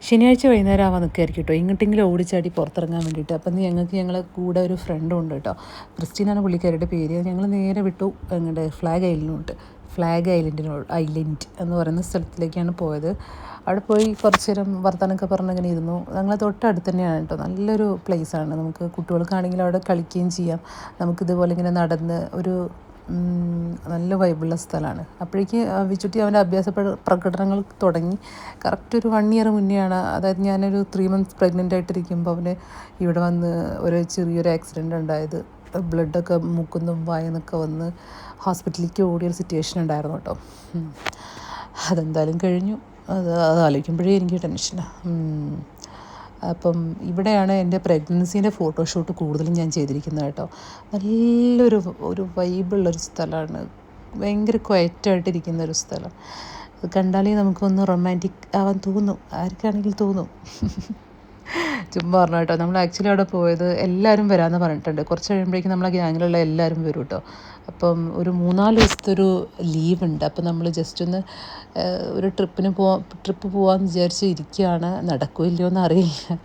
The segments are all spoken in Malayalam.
ശനിയാഴ്ച വൈകുന്നേരം ആവാൻ നിൽക്കുകയായിരിക്കും കേട്ടോ, എങ്ങോട്ടെങ്കിലും ഓടിച്ചാടി പുറത്തിറങ്ങാൻ വേണ്ടിയിട്ട്. അപ്പം ഞങ്ങൾക്ക് ഞങ്ങളെ കൂടെ ഒരു ഫ്രണ്ടും ഉണ്ട് കേട്ടോ, ക്രിസ്റ്റീനാണ് പുള്ളിക്കാരുടെ പേര്. ഞങ്ങൾ നേരെ വിട്ടു ഞങ്ങളുടെ ഫ്ലാഗ് ഐലൻഡ് എന്ന് പറയുന്ന സ്ഥലത്തിലേക്കാണ് പോയത്. അവിടെ പോയി കുറച്ച് നേരം വർത്തമാനമൊക്കെ പറഞ്ഞങ്ങനെ ഇരുന്നു. ഞങ്ങൾ തൊട്ടടുത്ത് തന്നെയാണ് കേട്ടോ, നല്ലൊരു പ്ലേസാണ്. നമുക്ക് കുട്ടികൾക്കാണെങ്കിലും അവിടെ കളിക്കുകയും ചെയ്യാം. നമുക്കിതുപോലെ ഇങ്ങനെ നടന്ന് ഒരു നല്ല വൈബുള്ള സ്ഥലമാണ്. അപ്പോഴേക്ക് വിച്ചുട്ടി അവൻ്റെ അഭ്യാസ പ്രകടനങ്ങൾ തുടങ്ങി. കറക്റ്റ് ഒരു 1 ഇയർ മുന്നെയാണ്, അതായത് ഞാനൊരു 3 months പ്രഗ്നൻ്റ് ആയിട്ടിരിക്കുമ്പോൾ അവന് ഇവിടെ വന്ന് ഒരു ചെറിയൊരു ആക്സിഡൻ്റ് ഉണ്ടായത്. ബ്ലഡൊക്കെ മൂക്കുന്നും വായന്നൊക്കെ വന്ന് ഹോസ്പിറ്റലിലേക്ക് ഓടിയൊരു സിറ്റുവേഷൻ ഉണ്ടായിരുന്നു കേട്ടോ. അതെന്തായാലും കഴിഞ്ഞു. അത് ആലോചിക്കുമ്പോഴേ എനിക്ക് ടെൻഷനാണ്. അപ്പം ഇവിടെയാണ് എൻ്റെ പ്രഗ്നൻസീൻ്റെ ഫോട്ടോഷൂട്ട് കൂടുതലും ഞാൻ ചെയ്തിരിക്കുന്നത് കേട്ടോ. നല്ലൊരു വൈബുള്ളൊരു സ്ഥലമാണ്, ഭയങ്കര ക്വയറ്റായിട്ടിരിക്കുന്ന ഒരു സ്ഥലം. അത് കണ്ടാലേ നമുക്കൊന്ന് റൊമാൻറ്റിക് ആവാൻ തോന്നും, ആർക്കാണെങ്കിലും തോന്നും. ചുമ്മാ പറഞ്ഞു കേട്ടോ. നമ്മൾ ആക്ച്വലി അവിടെ പോയത് എല്ലാവരും വരാമെന്ന് പറഞ്ഞിട്ടുണ്ട്. കുറച്ച് കഴിയുമ്പോഴേക്കും നമ്മളെ ഗ്യാങ്ങിലുള്ള എല്ലാവരും വരും കേട്ടോ. അപ്പം ഒരു 3-4 ദിവസത്തെ ഒരു ലീവ് ഉണ്ട്. അപ്പം നമ്മൾ ജസ്റ്റ് ഒന്ന് ഒരു ട്രിപ്പ് പോകാമെന്ന് വിചാരിച്ച് ഇരിക്കുകയാണ്. നടക്കുമോ ഇല്ലയോ എന്ന് അറിയില്ല.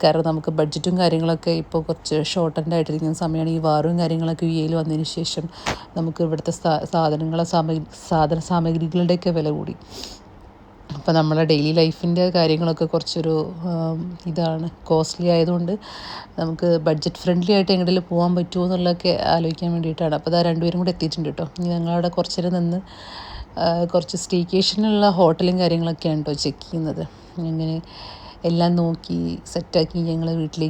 കാരണം നമുക്ക് ബഡ്ജറ്റും കാര്യങ്ങളൊക്കെ ഇപ്പോൾ കുറച്ച് ഷോർട്ടൻഡ് ആയിട്ടിരിക്കുന്ന സമയമാണ്. ഈ വാറും കാര്യങ്ങളൊക്കെ യു എയിൽ വന്നതിന് ശേഷം നമുക്ക് ഇവിടുത്തെ സാധന സാമഗ്രികളുടെയൊക്കെ വില കൂടി. അപ്പോൾ നമ്മളെ ഡെയിലി ലൈഫിൻ്റെ കാര്യങ്ങളൊക്കെ കുറച്ചൊരു ഇതാണ്, കോസ്റ്റ്ലി ആയതുകൊണ്ട് നമുക്ക് ബഡ്ജറ്റ് ഫ്രണ്ട്ലി ആയിട്ട് എങ്ങോട്ടെങ്കിലും പോകാൻ പറ്റുമോ എന്നുള്ളതൊക്കെ ആലോചിക്കാൻ വേണ്ടിയിട്ടാണ്. അപ്പോൾ അതാ 2 പേരും കൂടെ എത്തിയിട്ടുണ്ട് കേട്ടോ. ഇനി ഞങ്ങളവിടെ കുറച്ച് നേരം നിന്ന് കുറച്ച് സ്റ്റേക്കേഷനുള്ള ഹോട്ടലും കാര്യങ്ങളൊക്കെയാണ് കേട്ടോ ചെക്ക് ചെയ്യുന്നത്. അങ്ങനെ എല്ലാം നോക്കി സെറ്റാക്കി ഞങ്ങൾ വീട്ടിൽ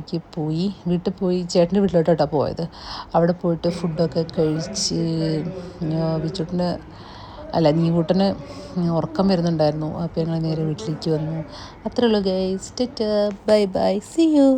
പോയി ചേട്ടൻ്റെ വീട്ടിലോട്ടാണ് പോയത്. അവിടെ പോയിട്ട് ഫുഡൊക്കെ കഴിച്ച് നീവൂട്ടന് ഉറക്കം വരുന്നുണ്ടായിരുന്നു. അപ്പോൾ ഞങ്ങൾ നേരെ വീട്ടിലേക്ക് വന്നു. അത്രേ ഉള്ളൂ guys. Tata, bye bye, see U.